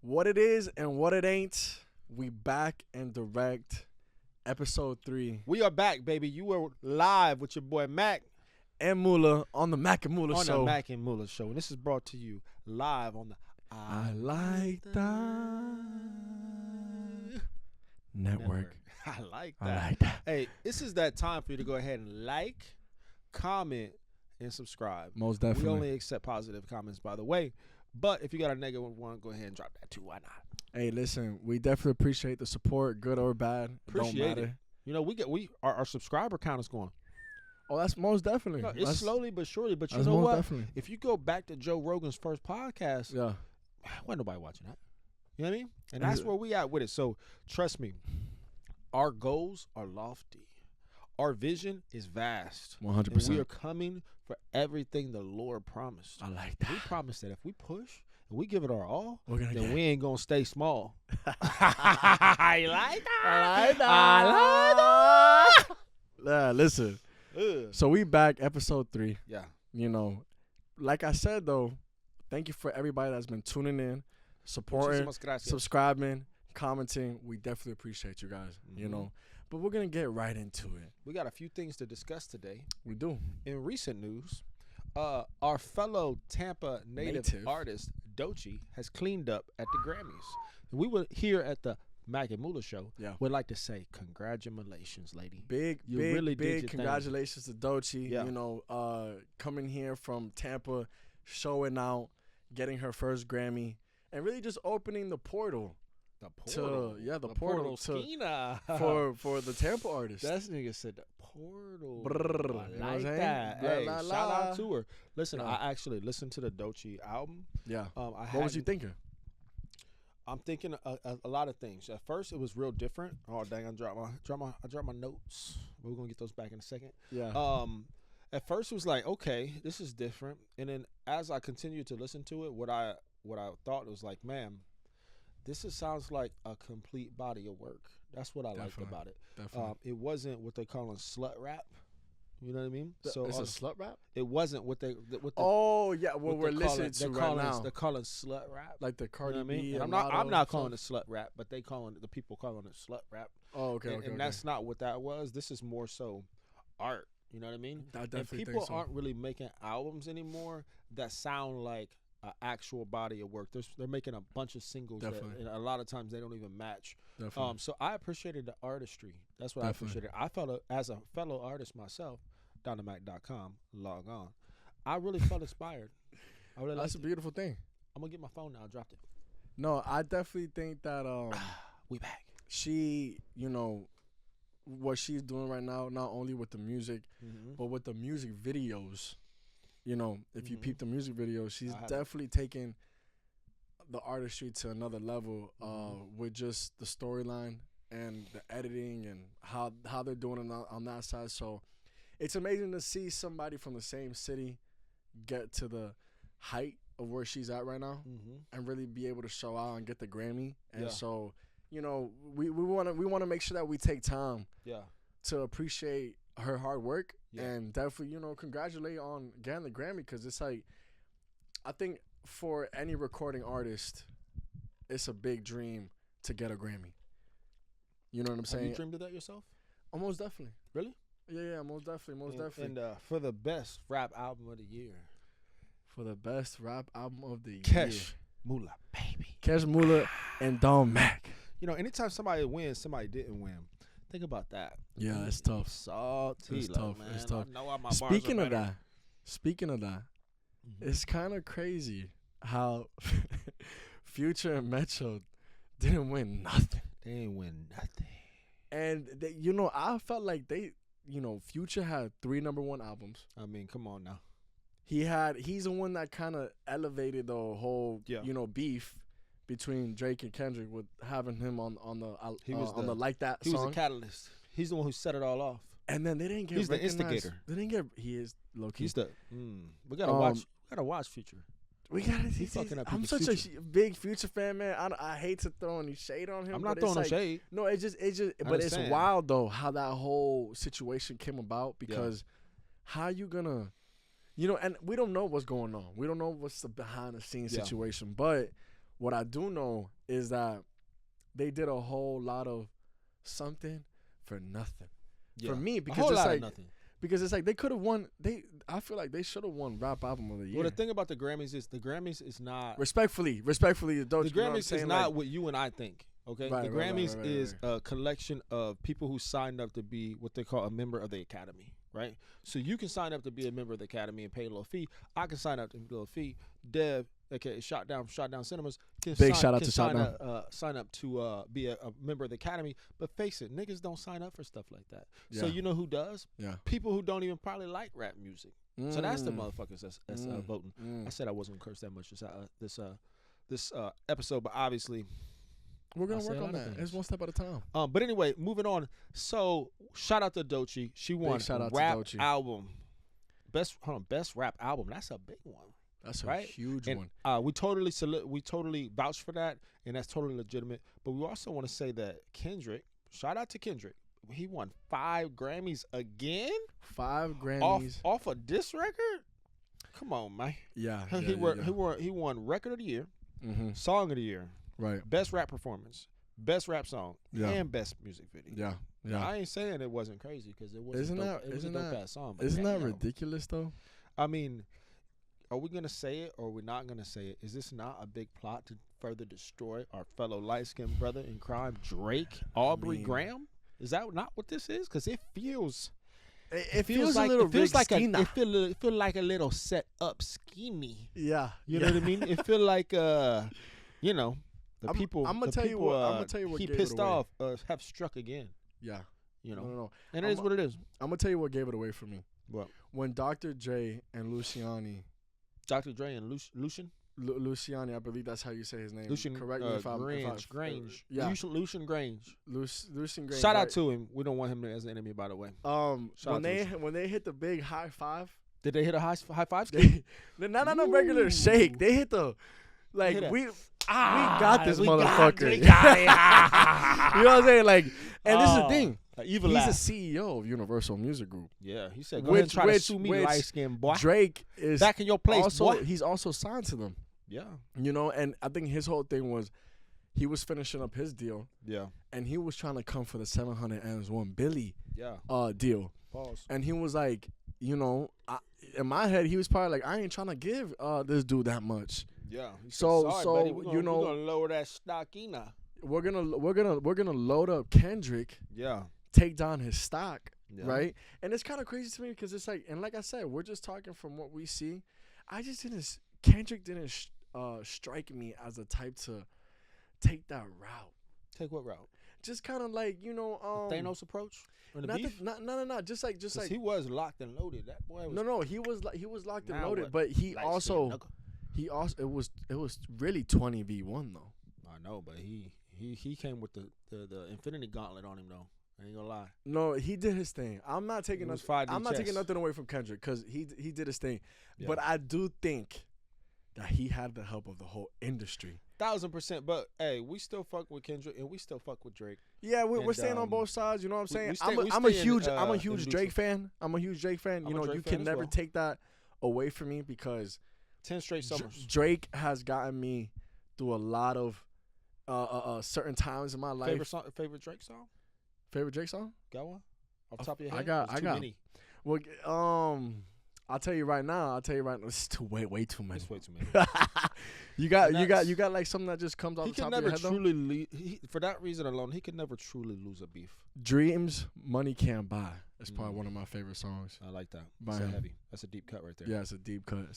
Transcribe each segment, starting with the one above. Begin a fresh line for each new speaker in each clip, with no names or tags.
What it is and what it ain't. We back and direct episode 3.
We are back, baby. You were live with your boy Mac
And MULA on the MACK and MULA show.
On the Mac and MULA show. And this is brought to you live on the
I Like That Network.
I like
I
that.
like that.
Hey, this is that time for you to go ahead and like, comment, and subscribe.
Most definitely.
We only accept positive comments, by the way. But if you got a negative one, go ahead and drop that too. Why not?
Hey, listen, we definitely appreciate the support, good or bad.
Appreciate
Don't matter.
it. You know, our subscriber count is going.
Oh, that's most definitely.
No, it's slowly but surely. But you
that's
know
most
what?
Definitely.
If you go back to Joe Rogan's first podcast,
Yeah.
wasn't nobody watching that. You know what I mean? And that's where we at with it. So trust me, our goals are lofty. Our vision is vast.
100%.
And we are coming for everything the Lord promised.
I like that.
We promised that if we push and we give it our all,
We're gonna
then
get
we ain't gonna stay small.
I like that. I like that. Yeah, listen. So we back, episode 3.
Yeah.
You know, like I said though, thank you for everybody that's been tuning in, supporting, subscribing, commenting. We definitely appreciate you guys. You know, but we're gonna get right into it.
We got a few things to discuss today.
We do.
In recent news, our fellow Tampa native artist Doechii has cleaned up at the Grammys. We were here at the Mac and MULA show.
Yeah,
would like to say congratulations, lady.
Big congratulations to Doechii.
Yeah.
You know, coming here from Tampa, showing out, getting her first Grammy, and really just opening the portal.
The portal.
The portal for the Tampa artists.
That nigga said the portal.
Brrr,
I like that.
Blah,
Hey,
blah,
shout
blah.
out to her. Listen,
Yeah.
I actually listened to the Doechii album.
Yeah. What was you thinking?
I'm thinking a lot of things. At first, it was real different. Oh dang! I dropped my notes. We're gonna get those back in a second.
Yeah.
At first, it was like, okay, this is different. And then as I continued to listen to it, what I thought was like, man, sounds like a complete body of work. That's what I liked about it.
Definitely.
It wasn't what they call slut rap. You know what I mean?
So it's a slut rap.
It wasn't what they.
Oh yeah, what we're listening to right now.
They're calling slut rap,
like the Cardi
you know what I mean?
B.
And I'm not calling it slut rap, but the people calling it slut rap.
Oh okay.
And that's not what that was. This is more so art. You know what I mean?
I definitely
and people
think so.
aren't really making albums anymore that sound like an actual body of work. They're making a bunch of singles that, and a lot of times they don't even match.
Definitely.
So I appreciated the artistry. That's what
Definitely.
I appreciated. I felt as a fellow artist myself, DonnaMac.com, log on. I really felt inspired.
That's a beautiful thing.
I'm gonna get my phone now. I dropped it.
No, I definitely think that
we back.
She, you know, what she's doing right now, not only with the music, but with the music videos. You know, if you peep the music videos, she's definitely taking the artistry to another level with just the storyline and the editing and how they're doing it on that side. So it's amazing to see somebody from the same city get to the height of where she's at right now and really be able to show out and get the Grammy. And so, you know, we want to make sure that we take time to appreciate her hard work and definitely, you know, congratulate on getting the Grammy, because it's like, I think for any recording artist, it's a big dream to get a Grammy. You know what I'm saying?
Have you dreamed of that yourself?
Oh, most definitely.
Really?
Yeah, most definitely.
And for the best rap album of the year.
For the best rap album of the year.
Cash MULA, baby.
Cash MULA and Don Mac.
You know, anytime somebody wins, somebody didn't win. Think about that.
Yeah, it's tough.
Salty.
It's tough.
Man.
It's tough.
I know my
Speaking of that, it's kind of crazy how Future and Metro didn't win nothing.
They didn't win nothing.
And you know, I felt like Future had 3 #1 albums.
I mean, come on now.
He's the one that kind of elevated the whole beef between Drake and Kendrick with having him on the Like That song.
He was the catalyst. He's the one who set it all off.
And then they didn't get.
He's the instigator.
They didn't get. He is low key.
He's the. We gotta watch. We gotta watch Future.
We gotta. I'm such a big Future fan, man. I hate to throw any shade on him.
I'm not throwing no shade.
No, it's just. But it's wild though how that whole situation came about, because how you gonna, you know, and we don't know what's going on. We don't know what's the behind the scenes situation, but What I do know is that they did a whole lot of something for nothing.
Yeah.
For me,
a
because
whole
it's
lot
like
of nothing.
because it's like they could have won. I feel like they should have won Rap Album of the Year.
Well, the thing about the Grammys is not
Respectfully,
the Grammys is not
like,
what you and I think. Okay,
Right,
the
right,
Grammys
right,
is a collection of people who signed up to be what they call a member of the Academy, right? So you can sign up to be a member of the Academy and pay a little fee. I can sign up to pay a little fee. Dev, okay, Shot Down Cinemas, can sign up to be a member of the Academy. But face it, niggas don't sign up for stuff like that.
Yeah.
So you know who does?
Yeah.
People who don't even probably like rap music. So that's the motherfuckers that's voting. I said I wasn't gonna curse that much this episode, but obviously.
We're gonna work on that. It's one step at a time.
But anyway, moving on. So shout out to Doechii. She won rap album. Best rap album. That's a big one.
That's a
right?
huge
one. We totally vouch for that, and that's totally legitimate. But we also want to say that Kendrick. Shout out to Kendrick. He won 5 Grammys again.
5 Grammys
off a diss record. Come on, man.
Yeah.
He won Record of the Year, Song of the Year.
Right.
Best rap performance, best rap song, and best music video.
Yeah. Yeah.
I ain't saying it wasn't crazy because it wasn't. It was a dope-ass song.
Isn't that ridiculous though?
I mean, are we gonna say it or are we not gonna say it? Is this not a big plot to further destroy our fellow light-skinned brother in crime, Drake Aubrey Graham? Is that not what this is? Because it feels.
It feels like a little
it feel like a little set up schemy.
Yeah.
You know what I mean? It feel like you know. I'm gonna tell you what he pissed off have struck again.
Yeah,
you know.
No.
And it is what it is.
I'm gonna tell you what gave it away for me.
What?
When Dr. Dre and Luciani.
Dr. Dre and Lucian.
Luciani, I believe that's how you say his name.
Lucian,
correct me if I'm
Grange.
Yeah,
Lucian Grange.
Lucian Grange.
Shout out to him. We don't want him as an enemy, by the way.
When they hit the big high five.
Did they hit a high five?
Not on a regular shake. They hit the. Like we got this motherfucker. You know what I'm saying? Like, and this is the thing. He's the CEO of Universal Music Group.
Yeah, he said, "Go ahead and try to sue me, light skin boy."
Drake is
back in your place, boy.
He's also signed to them.
Yeah,
you know, and I think his whole thing was he was finishing up his deal.
Yeah,
and he was trying to come for the 700 M's 1 Billy.
Yeah,
deal.
Pause.
And he was like, you know, in my head, he was probably like, I ain't trying to give this dude that much.
Yeah.
So
buddy,
you know,
we're gonna lower that stockina.
We're gonna load up Kendrick.
Yeah.
Take down his stock. Yeah. Right. And it's kind of crazy to me because it's like, and like I said, we're just talking from what we see. Kendrick didn't strike me as a type to take that route.
Take what route?
Just kind of like, you know,
Thanos approach.
No. Just like
he was locked and loaded. That boy was.
He was locked and loaded, but he also it was really 20v1 though.
I know, but he came with the Infinity Gauntlet on him though. I ain't gonna lie.
No, he did his thing. I'm not taking nothing away from Kendrick because he did his thing, but I do think that he had the help of the whole industry.
1000%. But hey, we still fuck with Kendrick and we still fuck with Drake.
Yeah, we're staying on both sides. You know what I'm saying? I'm a huge Drake fan. I'm a huge Drake fan. You know, you can never take that away from me because
10 straight summers.
Drake has gotten me through a lot of certain times in my life.
Favorite Drake song?
Favorite Drake song?
Got one? Off the top of your head?
I got. Many. Well, I'll tell you right now. It's way too many.
It's way too many.
you got like something that just comes off the top of your head.
For that reason alone, he could never truly lose a beef.
Dreams, Money Can't Buy. It's probably one of my favorite songs.
I like that. That's heavy. That's a deep cut right there.
Yeah, it's a deep cut.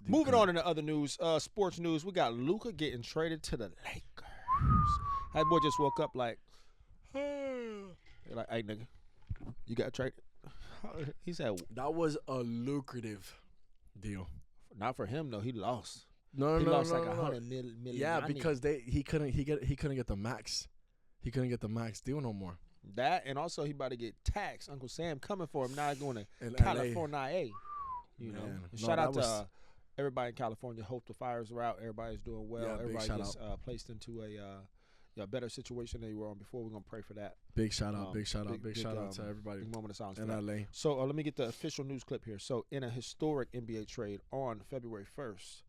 Moving on into other news, sports news. We got Luka getting traded to the Lakers. That boy just woke up like, hey nigga, you got traded. He said
that was a lucrative deal.
Not for him though. He lost.
No.
He lost like $100 million.
Yeah, because he couldn't get the max. He couldn't get the max deal no more.
That and also he about to get taxed. Uncle Sam coming for him now. Going to California. You know. Shout out to everybody in California. Hope the fires are out. Everybody's doing well.
Yeah,
everybody gets placed into a better situation than you were on before. We're gonna pray for that.
Big shout out to everybody.
Big moment of silence
in LA.
So let me get the official news clip here. So in a historic NBA trade on February 1st,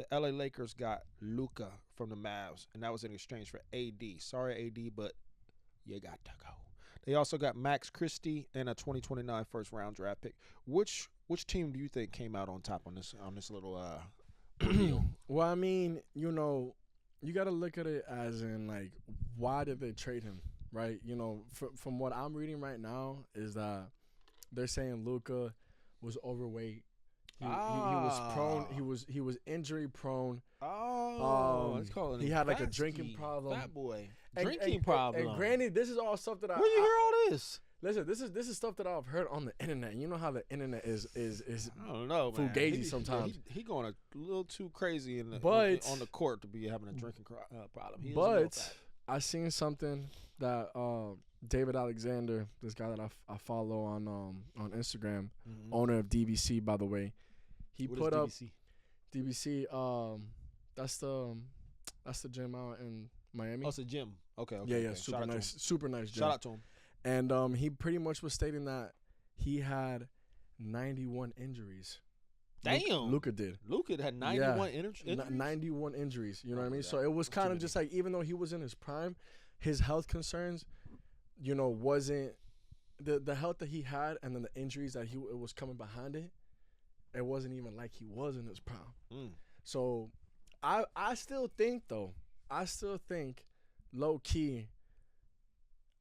The LA Lakers got Luka from the Mavs, and that was in exchange for AD. Sorry, AD, but you got to go. They also got Max Christie and a 2029 first-round draft pick. Which team do you think came out on top on this little deal?
Well, I mean, you know, you got to look at it as in, like, why did they trade him, right? You know, from what I'm reading right now is that they're saying Luka was overweight. He was prone. He was injury prone.
Let's call it.
He had like a drinking problem.
Fat boy. Drinking problem.
And granted, this is all stuff that
Where you hear all this?
Listen, this is stuff that I've heard on the internet. You know how the internet is
I don't know, man.
fugazi sometimes.
He going a little too crazy on the court to be having a drinking problem.
But I seen something that David Alexander, this guy that I follow on Instagram, owner of DBC, by the way, he put up DBC. That's the gym out in Miami.
Oh, it's a gym. Okay.
Yeah, super nice gym.
Shout out to him.
And he pretty much was stating that he had 91 injuries.
Damn.
Luka did.
Luka had 91 injuries?
91 injuries. You know what I mean? So it was kind of just like, even though he was in his prime, his health concerns, you know, wasn't the health that he had, and then the injuries that it was coming behind it. It wasn't even like he was in his prime. So I still think, though, low key,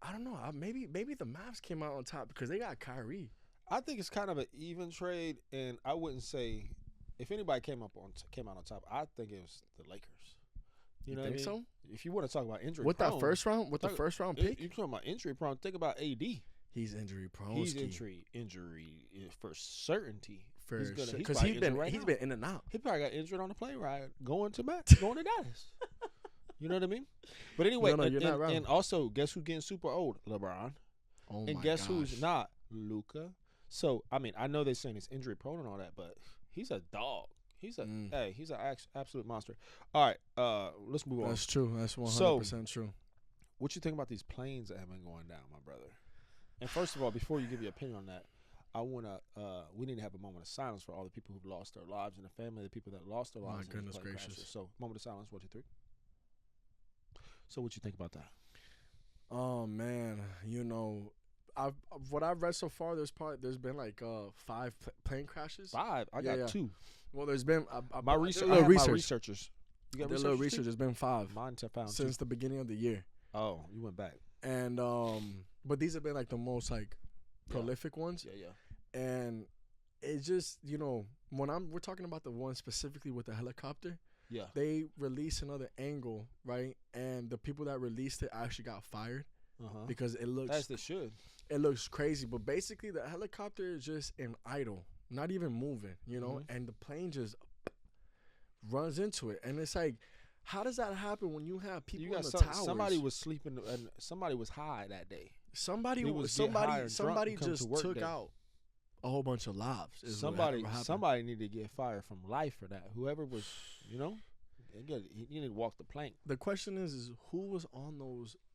I don't know. Maybe the Mavs came out on top because they got Kyrie.
I think it's kind of an even trade, and I wouldn't say if anybody came out on top. I think it was the Lakers. You know what I mean? So? If you want to talk about injury prone,
that first round, the first round pick,
you talking about injury prone? Think about AD.
He's injury prone.
He's injury for certainty.
Because he's been in and out.
He probably got injured on the plane ride going to Dallas. You know what I mean? But anyway,
you're not wrong.
And also, guess who's getting super old? LeBron.
Oh
and guess who's not? Luka. So I mean, I know they're saying he's injury prone and all that, but he's a dog. He's an absolute monster. All right, let's move on.
That's true. That's 100% true.
What you think about these planes that have been going down, my brother? And first of all, before you give your opinion on that, we need to have a moment of silence for all the people who've lost their lives and the family of the people that lost their lives.
My goodness gracious.
Crashes. So, moment of silence, 1, 2, 3. So, what you think about that?
Oh man, you know, what I've read so far, there's been like 5 plane crashes.
5? I got 2.
Well, there's been
my researchers. You got
little research. There's been 5
Mine found
since the beginning of the year.
Oh, you went back.
And but these have been like the most like prolific ones.
Yeah.
And it's just, you know, we're talking about the one specifically with the helicopter.
Yeah.
They released another angle, right? And the people that released it actually got fired because it looks
as they should.
It looks crazy, but basically the helicopter is just in idle, not even moving, you know, and the plane just runs into it, and it's like, how does that happen when you have people in the towers?
Somebody was sleeping and somebody was high that day.
Somebody just took out a whole bunch of lives.
Somebody needed to get fired from life for that. Whoever was, you know, he needed to walk the plank.
The question is who was on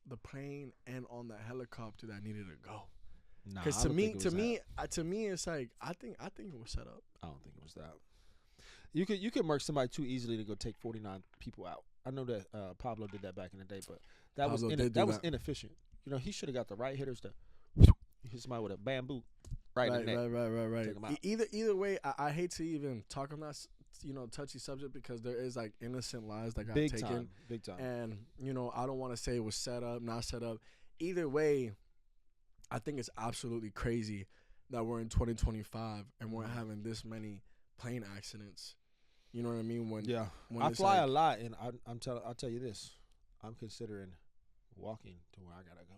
the plane and on the helicopter that needed to go? Because to me, it's like I think it was set up.
I don't think it was that. You could murk somebody too easily to go take 49 people out. I know that Pablo did that back in the day, but that was inefficient. You know, he should have got the right hitters to hit somebody with a bamboo right in the neck.
Right.
Take them out.
Either way, I hate to even talk on that, you know, touchy subject because there is like innocent lives that got taken.
Big time.
And you know, I don't want to say it was set up, not set up. Either way, I think it's absolutely crazy that we're in 2025 and we're having this many plane accidents. You know what I mean? When
I fly a lot, and I'll tell you this, I'm considering walking to where I gotta go,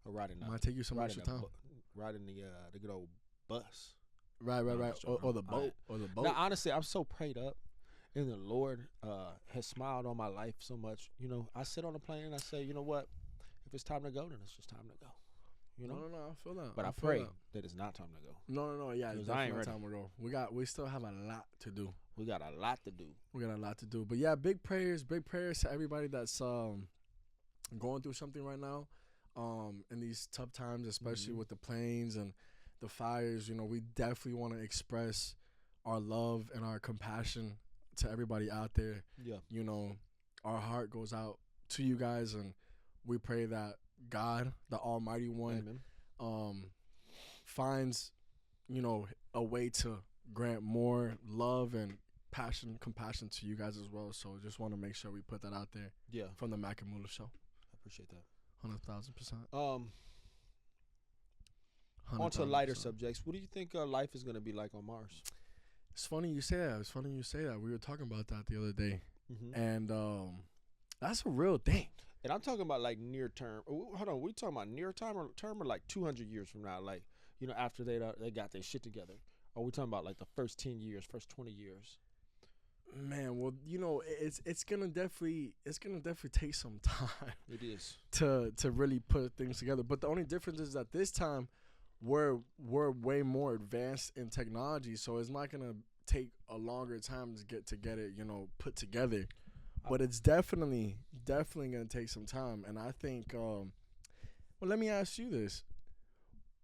or riding.
Might take you some extra time.
Riding the good old bus.
Right. Or the boat.
Now, honestly, I'm so prayed up, and the Lord has smiled on my life so much. You know, I sit on the plane and I say, you know what? If it's time to go, then it's just time to go. You know?
No, I feel that.
But I pray that it's not time to go.
No, yeah, it's definitely time to go. We still have a lot to do.
We got a lot to do. But
yeah, big prayers to everybody that's going through something right now, in these tough times, especially with the planes and the fires. You know, we definitely want to express our love and our compassion to everybody out there.
Yeah.
You know, our heart goes out to you guys, and we pray that God, the Almighty One, finds, you know, a way to grant more love and compassion to you guys as well. So just want to make sure we put that out there.
Yeah.
From the MACK and MULA show.
I appreciate that.
100,000%.
On to lighter subjects. What do you think life is going to be like on Mars?
It's funny you say that. We were talking about that the other day. And that's a real thing.
And I'm talking about like near term. Hold on, we talking about near term or like 200 years from now? Like, you know, after they got their shit together. Or we talking about like the first 10 years, first 20 years?
Man, well, you know, it's gonna definitely take some time.
It is
to really put things together. But the only difference is that this time we're way more advanced in technology, so it's not gonna take a longer time to get it, you know, put together. But it's definitely gonna take some time. And I think, well, let me ask you this: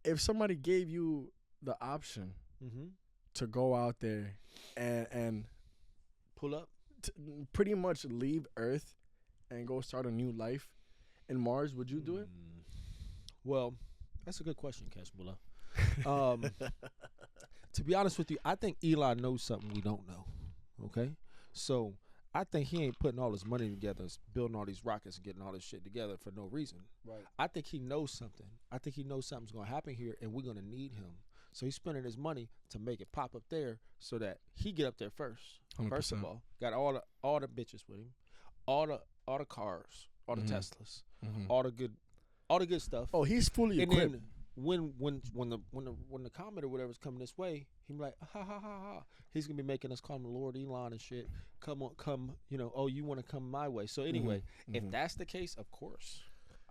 if somebody gave you the option to go out there and
pull up,
pretty much leave Earth and go start a new life in Mars, would you do it?
Well, that's a good question, Cash MULA. To be honest with you, I think Elon knows something we don't know. Okay? So I think he ain't putting all his money together, building all these rockets and getting all this shit together for no reason.
Right.
I think he knows something. I think he knows something's going to happen here, and we're going to need him. So he's spending his money to make it pop up there so that he get up there first.
100%.
First of all, got all the bitches with him, all the cars, all the Teslas, all the good stuff.
Oh, he's fully
and
equipped.
Then when the comet or whatever's coming this way, he be like, ha ha ha ha. He's gonna be making us call him Lord Elon and shit. Come, you know. Oh, you want to come my way? So anyway, if that's the case, of course,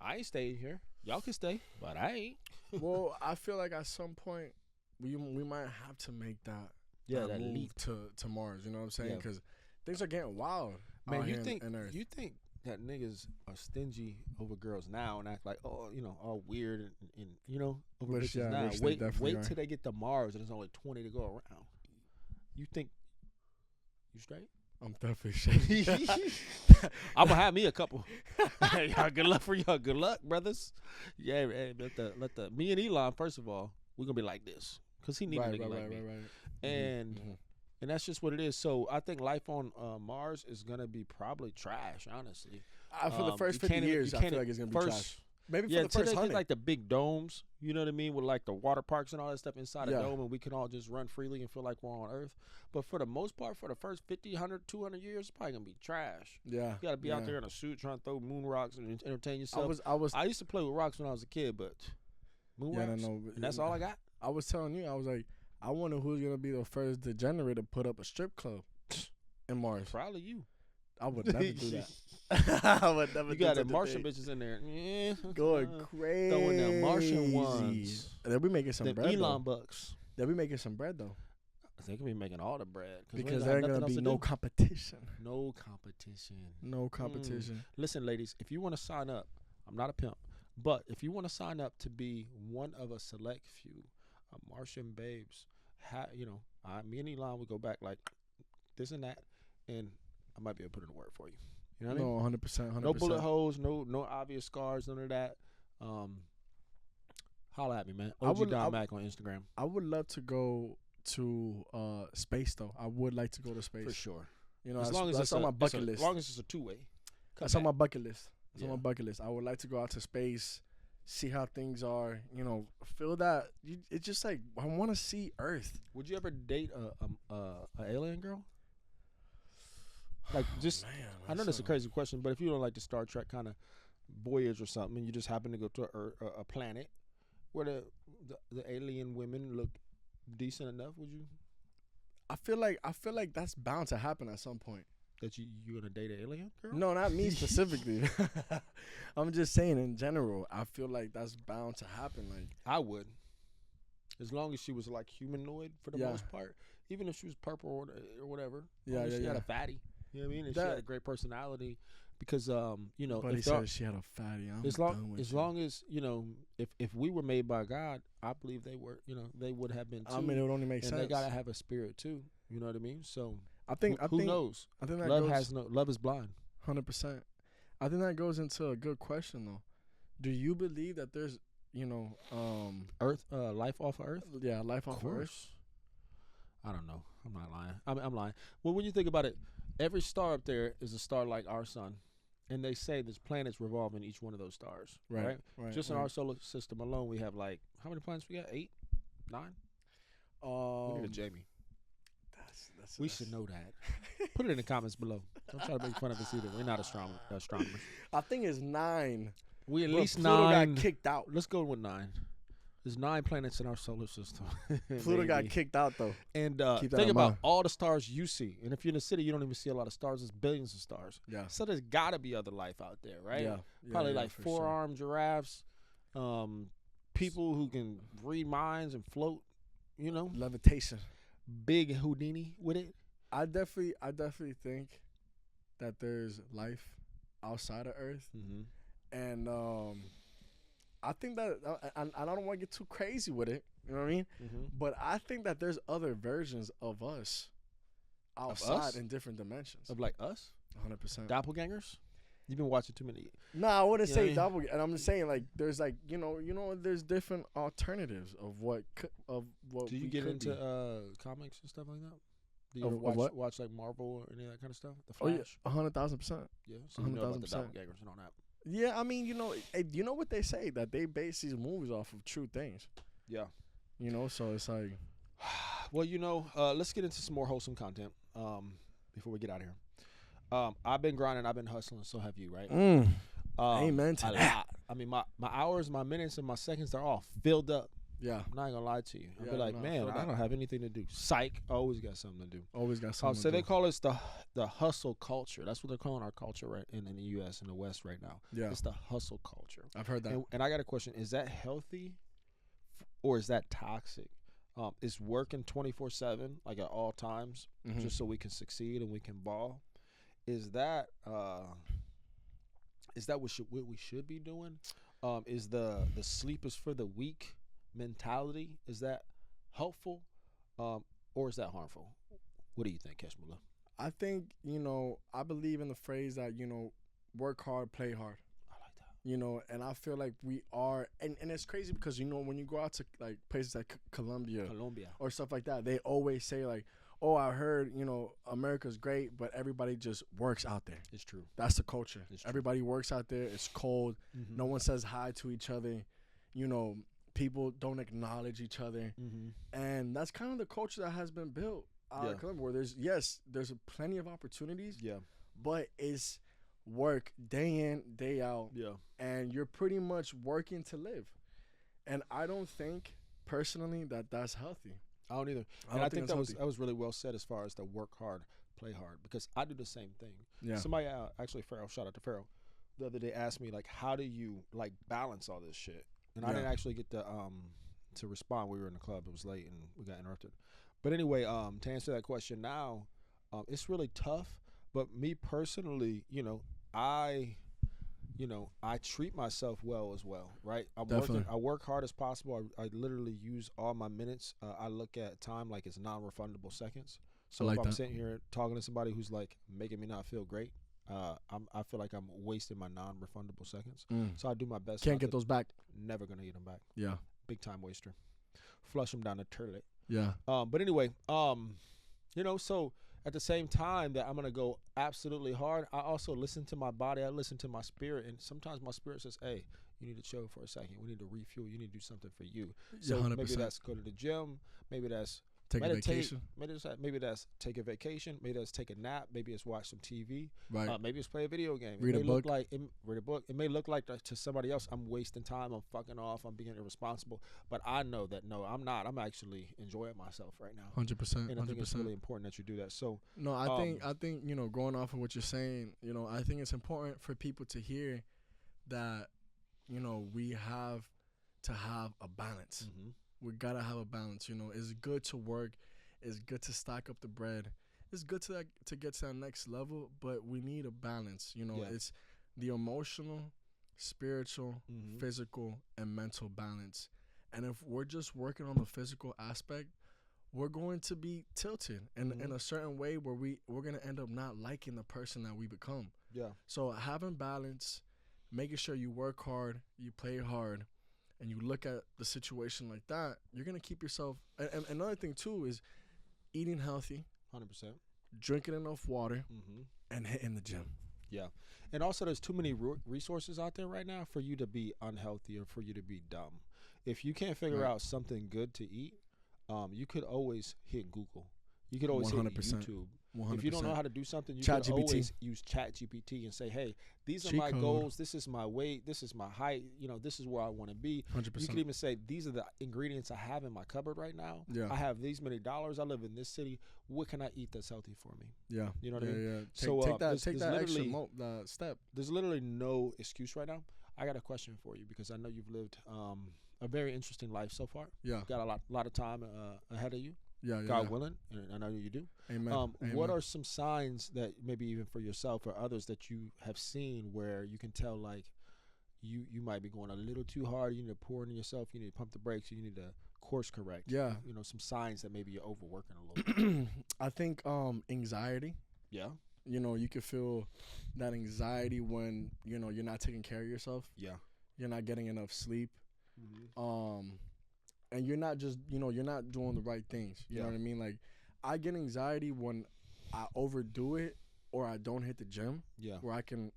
I ain't staying here. Y'all can stay, but I ain't.
Well, I feel like at some point we might have to make that
that
move
leap
to Mars. You know what I'm saying? Because things are getting wild.
Man, you
think
that niggas are stingy over girls now and act like, oh, you know, all weird and you know, over bitches now. Wait till they get to Mars and there's only 20 to go around. You think you straight?
I'm definitely straight.
I'm gonna have me a couple. Y'all, good luck for y'all. Good luck, brothers. Yeah, hey, let the me and Elon. First of all, we're gonna be like this because he needs a nigga like me. And and that's just what it is. So I think life on Mars is gonna be probably trash. Honestly,
for the first 50 years, I feel like it's gonna be trash. Maybe for the first 100.
Like the big domes, you know what I mean, with like the water parks and all that stuff inside a dome, and we can all just run freely and feel like we're on Earth. But for the most part, for the first 50, 100, 200 years, it's probably gonna be trash.
Yeah,
you gotta be out there in a suit trying to throw moon rocks and entertain yourself.
I
used to play with rocks when I was a kid, but moon rocks, and that's all I got.
I was telling you, I was like, I wonder who's gonna be the first degenerate to put up a strip club in Mars.
Probably you.
I would never do that. I would never.
You got the Martian bitches in there,
going crazy,
throwing them Martian ones.
They'll be making some bread.
Elon bucks.
They'll be making some bread though.
They can be making all the bread
because there ain't gonna be no competition.
No competition.
No competition.
Listen, ladies, if you want to sign up, I'm not a pimp, but if you want to sign up to be one of a select few Martian babes, you know, me and Elon would go back like this and that, and I might be able to put in a word for you. You know what I mean?
100%.
No bullet holes, no obvious scars, none of that. Holla at me, man. OG.Mac on Instagram.
I would love to go to space though. I would like to go to space
for sure.
You know, as long as it's on my bucket list.
As long as it's a two-way.
That's on my bucket list. It's on my bucket list. I would like to go out to space, see how things are. You know, feel that. It's just like I want to see Earth.
Would you ever date a alien girl? Like just, I know that's a crazy question, but if you don't like the Star Trek kind of voyage or something, and you just happen to go to a planet where the alien women look decent enough, would you?
I feel like that's bound to happen at some point.
That you gonna date an alien girl?
No, not me specifically. I'm just saying in general. I feel like that's bound to happen. Like
I would, as long as she was like humanoid for the most part, even if she was purple or whatever. Yeah, she had a fatty. You know what I mean? And she had a great personality because you know.
But he said she had a fatty.
As long as you know, if we were made by God, I believe they were. You know, they would have been too.
I mean, it would only make sense.
And they gotta have a spirit too. You know what I mean? So Who knows?
I think that
love is blind.
100%. I think that goes into a good question though. Do you believe that there's
life off of Earth?
Yeah, life off of Earth.
I don't know. I'm not lying. I'm lying. Well, when you think about it, every star up there is a star like our sun. And they say there's planets revolving each one of those stars. Right. Just in our solar system alone, we have like, how many planets we got? 8? 9? We need a Jamie. We should know that. Put it in the comments below. Don't try to make fun of us either. We're not astronomers.
I think it's 9.
We at least
Pluto
9.
got kicked out.
Let's go with 9. There's 9 planets in our solar system.
Pluto got kicked out though.
And think about all the stars you see. And if you're in the city, you don't even see a lot of stars. There's billions of stars.
Yeah.
So there's got to be other life out there, right?
Yeah.
Probably like 4-armed giraffes, people who can read minds and float.
Levitation.
Big Houdini with it.
I definitely think that there's life outside of Earth, and I think that I don't want to get too crazy with it. You know what I mean? But I think that there's other versions of us outside in different dimensions.
Of like us?
100%.
Doppelgangers? You've been watching too many.
No, I wouldn't say doppelganger. And I'm just saying, like, there's like, there's different alternatives of what
Do you get into comics and stuff like that? Do you ever watch like Marvel or any of that kind of stuff? The Flash?
Oh, yeah, 100,000%.
Yeah, so you know about the doppelgangers and all that.
Yeah, I mean, you know what they say, that they base these movies off of true things.
Yeah.
So it's like.
Well, let's get into some more wholesome content before we get out of here. I've been grinding, I've been hustling, so have you, right?
Amen to that.
I mean, my hours, my minutes, and my seconds are all filled up.
Yeah.
I'm not going to lie to you. I'll be like, man, I don't have anything to do. Psych. Always got something to do.
Always got something to do.
So they call us the hustle culture. That's what they're calling our culture right in the U.S. and the West right now.
Yeah.
It's the hustle culture.
I've heard that.
And I got a question. Is that healthy or is that toxic? Is working 24/7, like at all times, just so we can succeed and we can ball? Is that what we should be doing? Is the sleep is for the weak mentality, is that helpful, or is that harmful? What do you think, MULA?
I think, I believe in the phrase that, work hard, play hard.
I like that.
And I feel like we are, and it's crazy because, when you go out to like places like Colombia or stuff like that, they always say like, oh, I heard, America's great, but everybody just works out there.
It's true.
That's the culture. Everybody works out there. It's cold. No one says hi to each other. People don't acknowledge each other. And that's kind of the culture that has been built out of Colombia, where there's plenty of opportunities, but it's work day in, day out, and you're pretty much working to live. And I don't think, personally, that that's healthy.
I don't either. And I think that was really well said as far as the work hard, play hard, because I do the same thing. Yeah. Somebody, actually, Farrell, shout out to Farrell, the other day asked me, like, how do you, like, balance all this shit? And I didn't actually get to respond. We were in the club. It was late, and we got interrupted. But anyway, to answer that question now, it's really tough. But me personally, I treat myself well as well, right? I work hard as possible. I literally use all my minutes. I look at time like it's non-refundable seconds. So if I'm sitting here talking to somebody who's like making me not feel great, I feel like I'm wasting my non-refundable seconds. So I do my best.
Can't get those back.
Never gonna get them back.
Yeah.
Big time waster. Flush them down the toilet.
Yeah.
But anyway, so at the same time that I'm gonna go absolutely hard, I also listen to my body. I listen to my spirit, and sometimes my spirit says, "Hey, you need to chill for a second. We need to refuel. You need to do something for you." So
100%.
Maybe that's go to the gym. Maybe that's
take a vacation.
Maybe that's take a vacation. Maybe that's take a nap. Maybe it's watch some TV.
Right.
Maybe it's play a video game.
Read a book.
Read a book. It may look like to somebody else I'm wasting time. I'm fucking off. I'm being irresponsible. But I know that I'm not. I'm actually enjoying myself right now.
100%.
And I think it's really important that you do that. So
no, I think going off of what you're saying, I think it's important for people to hear that we have to have a balance. We gotta have a balance. It's good to work. It's good to stack up the bread. It's good to get to that next level, but we need a balance. It's the emotional, spiritual, physical, and mental balance. And if we're just working on the physical aspect, we're going to be tilted in a certain way where we're going to end up not liking the person that we become.
Yeah.
So having balance, making sure you work hard, you play hard, and you look at the situation like that, you're going to keep yourself. And another thing, too, is eating healthy,
100%,
drinking enough water, and hitting the gym.
Yeah. And also, there's too many resources out there right now for you to be unhealthy or for you to be dumb. If you can't figure out something good to eat, you could always hit Google. You could always 100%. Hit YouTube. 100%. If you don't know how to do something, you can always use ChatGPT and say, hey, these are my goals. This is my weight. This is my height. You know, this is where I want to be.
100%.
You can even say, these are the ingredients I have in my cupboard right now.
Yeah.
I have these many dollars. I live in this city. What can I eat that's healthy for me?
Yeah.
You know what I mean?
Yeah. Take that extra step.
There's literally no excuse right now. I got a question for you because I know you've lived a very interesting life so far.
Yeah.
Got a lot of time ahead of you.
Yeah,
God willing, and I know you do.
Amen.
What are some signs that maybe even for yourself or others that you have seen where you can tell like you might be going a little too hard, you need to pour into yourself, you need to pump the brakes, you need to course correct?
Yeah.
You know, some signs that maybe you're overworking a little bit.
I think anxiety.
Yeah.
You know, you can feel that anxiety when, you know, you're not taking care of yourself.
Yeah.
You're not getting enough sleep. And you're not just, you know, you're not doing the right things. You know what I mean? Like, I get anxiety when I overdo it or I don't hit the gym.
Yeah.
Where I can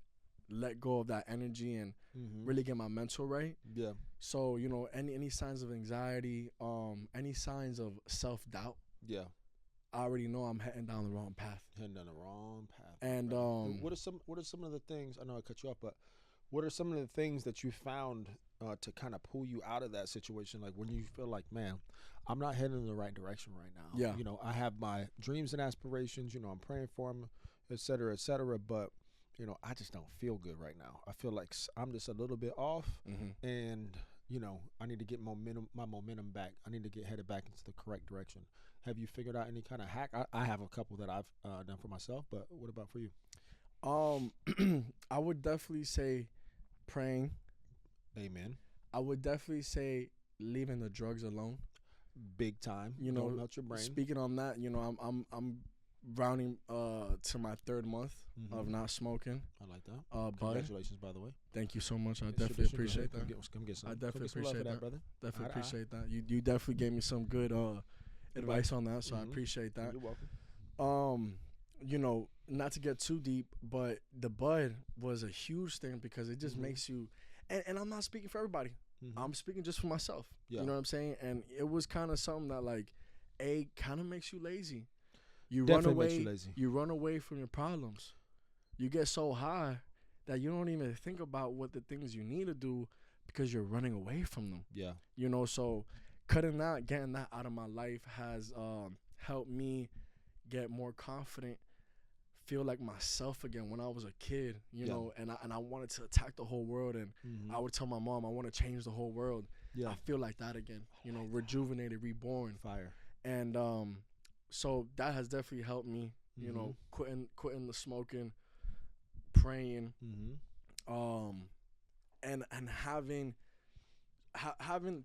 let go of that energy and really get my mental right.
Yeah.
So, you know, any signs of anxiety, any signs of self-doubt.
Yeah.
I already know I'm heading down the wrong path.
Heading down the wrong path.
And
what are some of the things, I know I cut you off, but what are some of the things that you found to kind of pull you out of that situation? Like when you feel like, man, I'm not heading in the right direction right now.
Yeah.
You know, I have my dreams and aspirations, you know, I'm praying for them, et cetera, but, you know, I just don't feel good right now. I feel like I'm just a little bit off and, you know, I need to get my momentum back. I need to get headed back into the correct direction. Have you figured out any kind of hack? I have a couple that I've done for myself, but what about for you?
I would definitely say praying.
Amen.
I would definitely say leaving the drugs alone.
Big time.
You know,
don't melt your brain.
Speaking on that, you know, I'm rounding to my 3rd month of not smoking.
I like that. Congratulations, by the way.
Thank you so much. I definitely appreciate that.
Come get some.
I definitely appreciate that,
brother.
Definitely appreciate that. You definitely gave me some good advice on that, so I appreciate that.
You're welcome.
You know, not to get too deep, but the bud was a huge thing because it just makes you, and I'm not speaking for everybody. I'm speaking just for myself.
Yeah.
You know what I'm saying? And it was kind of something that like, kind of makes you lazy. You run away from your problems. You get so high that you don't even think about what the things you need to do because you're running away from them.
Yeah.
You know, so getting that out of my life has helped me get more confident, feel like myself again when I was a kid, you know, and I wanted to attack the whole world, and I would tell my mom I want to change the whole world. I feel like that again, you know, rejuvenated, reborn.
Fire.
And so that has definitely helped me, you know, quitting the smoking, praying, and having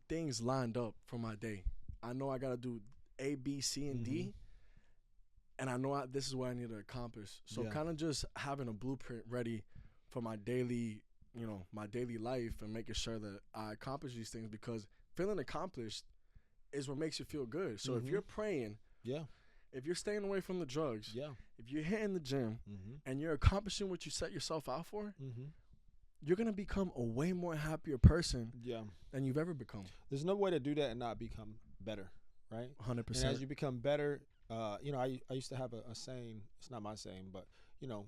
things lined up for my day. I know I gotta do A, B, C, and D. And I know this is what I need to accomplish. So kind of just having a blueprint ready for my daily, you know, my daily life and making sure that I accomplish these things, because feeling accomplished is what makes you feel good. So if you're praying, if you're staying away from the drugs, if you're hitting the gym and you're accomplishing what you set yourself out for, you're going to become a way more happier person than you've ever become.
There's no way to do that and not become better, right?
100%.
And as you become better, you know, I used to have a saying. It's not my saying, but you know,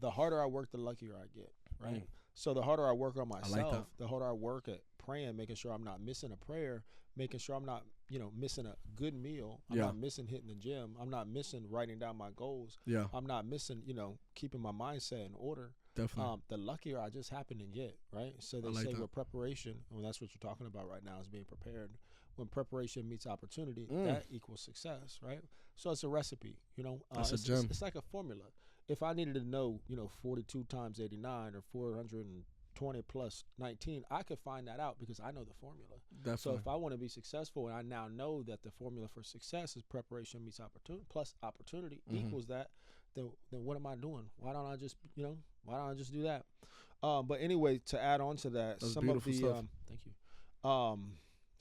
the harder I work, the luckier I get, right? So the harder I work on myself, the harder I work at praying, making sure I'm not missing a prayer, making sure I'm not, you know, missing a good meal. I'm not missing hitting the gym. I'm not missing writing down my goals. I'm not missing, you know, keeping my mindset in order.
Definitely.
The luckier I just happen to get, right? So they say with preparation, and that's what you're talking about right now, is being prepared. When preparation meets opportunity, that equals success, right? So it's a recipe, you know.
That's a gem.
It's like a formula. If I needed to know, you know, 42 times 89 or 20 plus 19, I could find that out because I know the formula.
Definitely.
So if I want to be successful, and I now know that the formula for success is preparation meets opportunity plus opportunity equals that, then what am I doing? Why don't I just do that? But anyway, to add on to that,
that's
some of the
stuff.
thank you.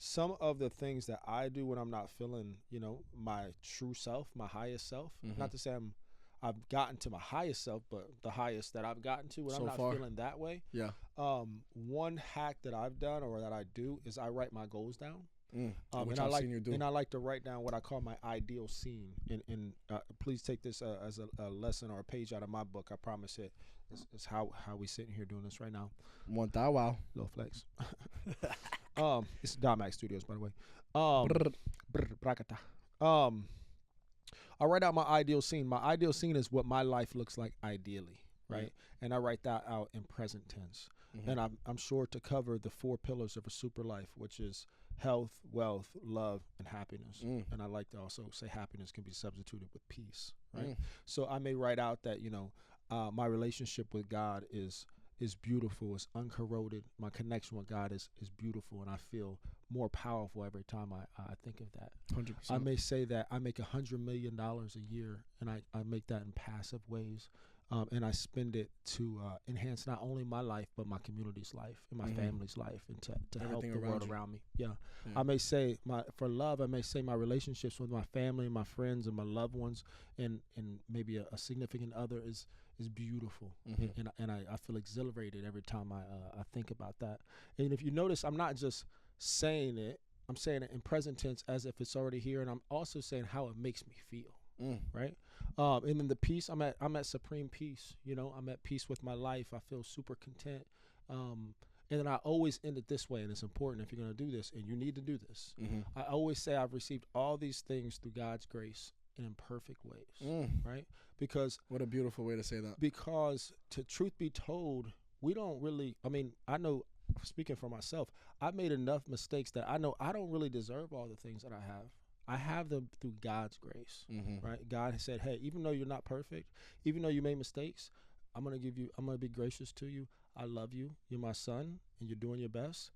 Some of the things that I do when I'm not feeling, my true self, my highest self. Not to say I've gotten to my highest self, but the highest that I've gotten to when I'm not feeling that way.
Yeah.
One hack that I've done or that I do is I write my goals down.
Which I've seen you do.
And I like to write down what I call my ideal scene. And please take this as a lesson or a page out of my book. I promise it. It's how we sitting here doing this right now.
Want that? Wow.
Little flex. It's MACK Studios, by the way. I write out my ideal scene. My ideal scene is what my life looks like ideally, right? And I write that out in present tense. And I'm sure to cover the 4 pillars of a super life, which is health, wealth, love, and happiness. And I like to also say happiness can be substituted with peace, right? So I may write out that, my relationship with God is beautiful, it's uncorroded. My connection with God is beautiful, and I feel more powerful every time I think of that.
100%.
I may say that I make $100 million a year, and I make that in passive ways, and I spend it to enhance not only my life, but my community's life and my family's life, and to help the world around me. Yeah. I may say for love, I may say my relationships with my family, my friends, and my loved ones, and maybe a significant other is beautiful, and I feel exhilarated every time I think about that. And if you notice, I'm not just saying it, I'm saying it in present tense as if it's already here, and I'm also saying how it makes me feel, right? And then the peace, I'm at supreme peace. I'm at peace with my life. I feel super content. And then I always end it this way, and it's important if you're going to do this, and you need to do this. I always say I've received all these things through God's grace in imperfect ways, right? Because
what a beautiful way to say that.
Because to truth be told, we don't really, I know, speaking for myself, I've made enough mistakes that I know I don't really deserve all the things that I have. I have them through God's grace, right? God has said, hey, even though you're not perfect, even though you made mistakes, I'm going to be gracious to you. I love you. You're my son, and you're doing your best.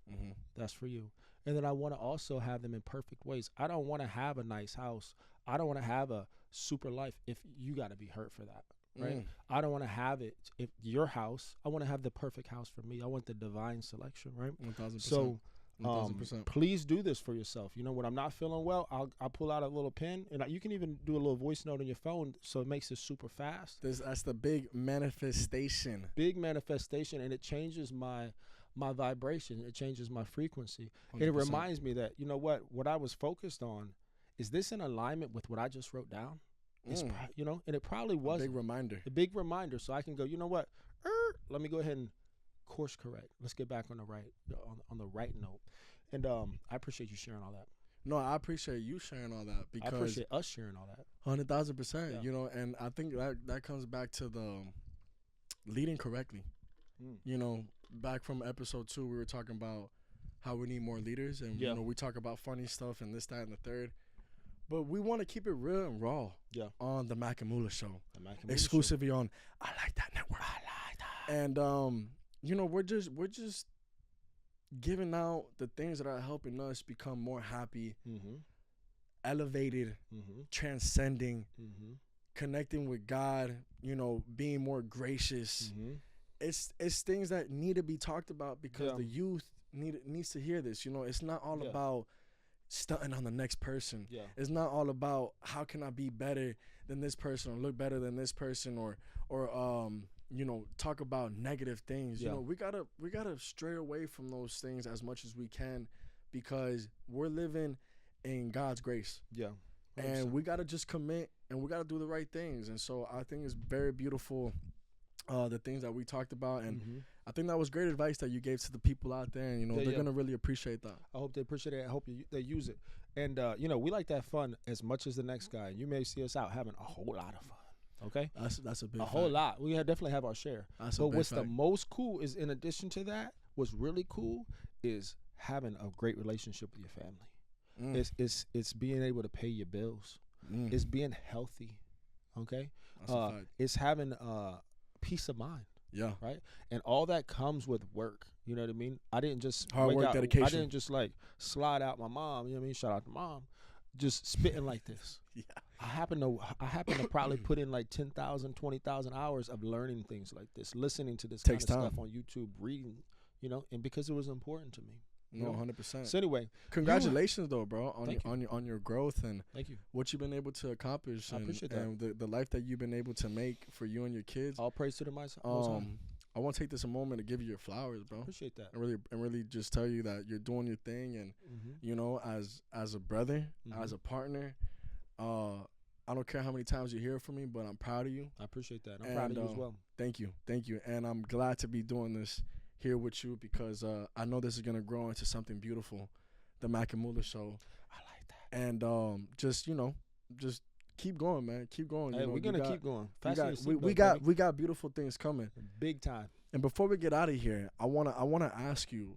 That's for you. And then I want to also have them in perfect ways. I don't want to have a nice house. I don't want to have a super life if you got to be hurt for that, right? I don't want to have it if your house. I want to have the perfect house for me. I want the divine selection, right?
1,000%.
So
1,000%.
Please do this for yourself. When I'm not feeling well, I'll pull out a little pen, and you can even do a little voice note on your phone, so it makes it super fast.
That's the big manifestation.
Big manifestation, and it changes my vibration. It changes my frequency.
100%.
And it reminds me that, what I was focused on, is this in alignment with what I just wrote down? It's and it probably was
a big reminder.
A big reminder, so I can go, let me go ahead and course correct. Let's get back on the right note. And I appreciate you sharing all that.
No, I appreciate you sharing all that, because
I appreciate us sharing all that.
100,000%. And I think that comes back to the leading correctly. Back from episode 2, we were talking about how we need more leaders, and we talk about funny stuff and this, that, and the third. But we want to keep it real and raw on the MACK and MULA show. Exclusively on I Like That Network. I like that. And we're just giving out the things that are helping us become more happy, elevated, transcending, connecting with God, being more gracious. It's things that need to be talked about, because the youth needs to hear this. It's not all about stunting on the next person. It's not all about how can I be better than this person or look better than this person or talk about negative things. We gotta stray away from those things as much as we can, because we're living in God's grace. 100%. And we gotta just commit, and we gotta do the right things. And so I think it's very beautiful, the things that we talked about, and I think that was great advice that you gave to the people out there, and they're gonna really appreciate that.
I hope they appreciate it. I hope they use it. And we like to have fun as much as the next guy. You may see us out having a whole lot of fun. Okay,
that's a big
a whole lot. We definitely have our share.
But
what's the most cool is, in addition to that, what's really cool is having a great relationship with your family. It's being able to pay your bills. It's being healthy. Okay, it's having peace of mind.
Yeah.
Right. And all that comes with work. You know what I mean? I didn't just
hard work, dedication.
I didn't just like slide out my mom. You know what I mean? Shout out to mom. Just spitting like this.
Yeah.
I happen to probably put in like 10,000, 20,000 hours of learning things like this, listening to this
Takes
kind of
time.
stuff on YouTube, reading, and because it was important to me.
No, 100%.
So anyway,
congratulations though, bro,
Thank you.
on your growth and
Thank you.
what you've been able to accomplish.
I appreciate that.
And the life that you've been able to make for you and your kids.
All praise to the Most High.
I want to take this a moment to give you your flowers, bro.
Appreciate that.
And really just tell you that you're doing your thing, and as a brother, as a partner, I don't care how many times you hear from me, but I'm proud of you.
I appreciate that. I'm proud of you as well.
Thank you, and I'm glad to be doing this here with you because I know this is gonna grow into something beautiful, the MACK and MULA show.
I like that.
And just keep going, man. Keep going.
Hey, we're gonna keep going.
We got beautiful things coming.
Big time.
And before we get out of here, I wanna ask you,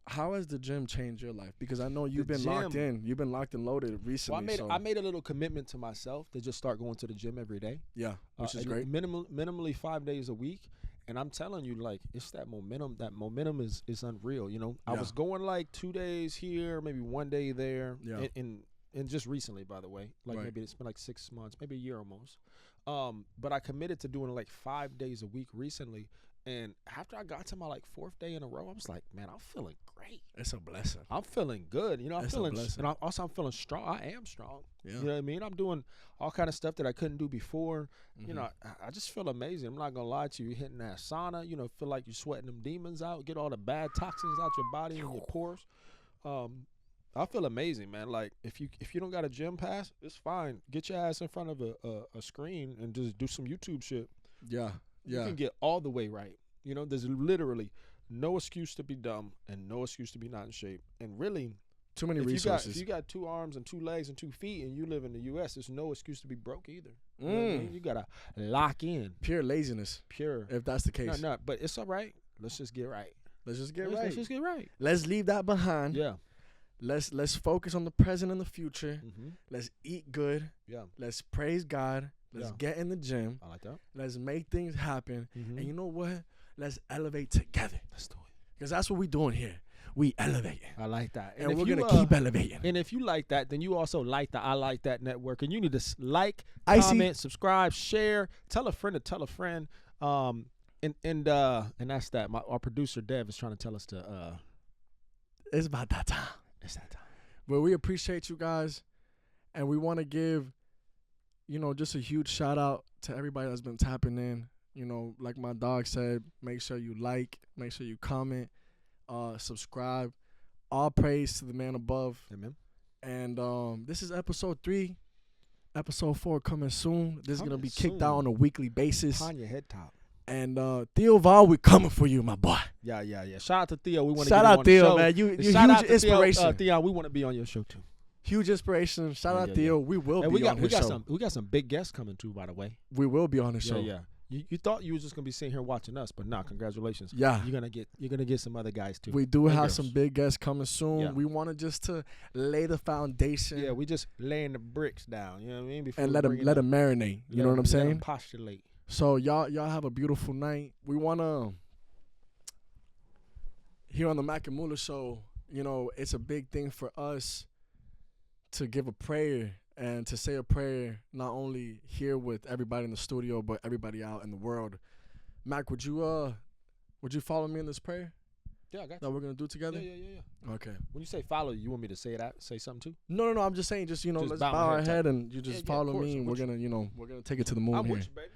how has the gym changed your life? Because I know you've been locked in. You've been locked and loaded recently.
Well, I made a little commitment to myself to just start going to the gym every day.
Yeah, which is great.
Minimally 5 days a week. And I'm telling you, like, it's that momentum. That momentum is unreal. I was going like 2 days here, maybe 1 day there.
Yeah.
And just recently, by the way, like maybe it's been like 6 months, maybe a year almost. But I committed to doing like 5 days a week recently. And after I got to my like 4th day in a row, I was like, man, I'm feeling great.
It's a blessing.
I'm feeling good. I'm feeling, and I'm feeling strong. I am strong.
Yeah.
You know what I mean? I'm doing all kind of stuff that I couldn't do before.
Mm-hmm.
I just feel amazing. I'm not gonna lie to you. You're hitting that sauna. Feel like you're sweating them demons out. Get all the bad toxins out your body and your pores. I feel amazing, man. Like if you don't got a gym pass, it's fine. Get your ass in front of a screen and just do some YouTube shit.
Yeah.
You can get all the way right. There's literally no excuse to be dumb and no excuse to be not in shape. And really,
too many resources.
If you got 2 arms and 2 legs and 2 feet and you live in the U.S., there's no excuse to be broke either. You know what I mean? You got to lock in.
Pure laziness.
Pure.
If that's the case.
No, but it's all right. Let's just get right.
Let's just get right.
Let's
Let's leave that behind.
Yeah.
Let's focus on the present and the future.
Mm-hmm.
Let's eat good.
Yeah.
Let's praise God. Let's get in the gym.
I like that.
Let's make things happen.
Mm-hmm.
And you know what? Let's elevate together.
Let's do it.
Because that's what we're doing here. We elevating.
I like that.
And we're going to keep elevating.
And if you like that, then you also like the I Like That network. And you need to like, comment, subscribe, share, tell a friend to tell a friend. And that's that. Our producer, Dev, is trying to tell us to.
It's about that time.
It's that time.
But we appreciate you guys. And we want to give, just a huge shout out to everybody that's been tapping in. Like my dog said, make sure you like, make sure you comment, subscribe. All praise to the man above.
Amen.
And this is episode 3. Episode 4 coming soon. This is going to be kicked
soon.
out on a weekly basis.
On your head top.
And Theo Val, we coming for you, my boy.
Yeah. Shout out to Theo. We want to
shout out Theo, man. You huge inspiration.
Theo, we want to be on your show too.
Huge inspiration. Shout out Theo. We will be on his show.
We got some big guests coming too, by the way.
We will be on the show.
Yeah. You thought you was just gonna be sitting here watching us, but nah, congratulations.
Yeah.
You're gonna get some other guys too.
We do have some big guests coming soon.
Yeah.
We wanted just to lay the foundation.
Yeah, we just laying the bricks down. You know what I mean? Before
and let them marinate. You know what I'm saying?
Let them postulate.
So y'all have a beautiful night. We wanna here on the MACK and MULA show. It's a big thing for us to give a prayer. And to say a prayer, not only here with everybody in the studio, but everybody out in the world. Mac, would you follow me in this prayer?
Yeah, I got you.
That we're gonna do together?
Yeah.
Okay.
When you say follow, you want me to say something too?
No. I'm just saying, let's bow our head and you just follow me, and we're gonna take it to the moon here.
With you, baby.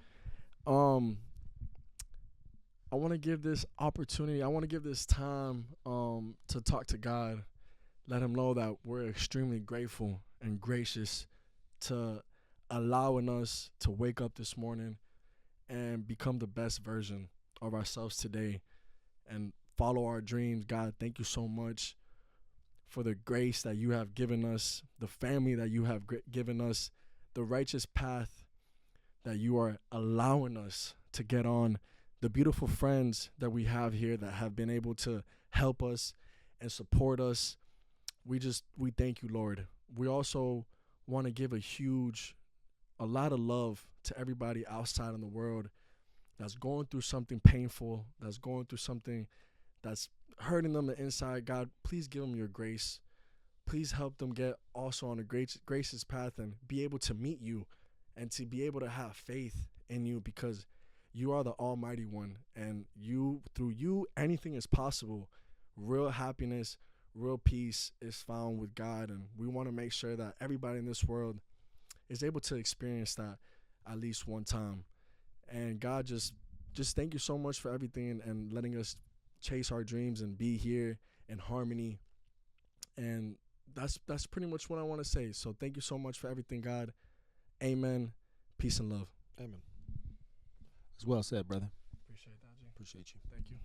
I want to give this opportunity. I want to give this time to talk to God. Let him know that we're extremely grateful and gracious to allowing us to wake up this morning and become the best version of ourselves today and follow our dreams. God, thank you so much for the grace that you have given us, the family that you have given us, the righteous path that you are allowing us to get on, the beautiful friends that we have here that have been able to help us and support us. We thank you, Lord. We also want to give a lot of love to everybody outside in the world that's going through something painful, that's going through something that's hurting them inside, God, please give them your grace. Please help them get also on a gracious path and be able to meet you and to be able to have faith in you, because you are the Almighty One, and through you, anything is possible. Real happiness, real peace is found with God, and we want to make sure that everybody in this world is able to experience that at least one time. And God, just thank you so much for everything and letting us chase our dreams and be here in harmony. And that's pretty much what I want to say. So thank you so much for everything, God. Amen. Peace and love.
Amen. As well said, brother.
Appreciate that, G.
Appreciate you.
Thank you.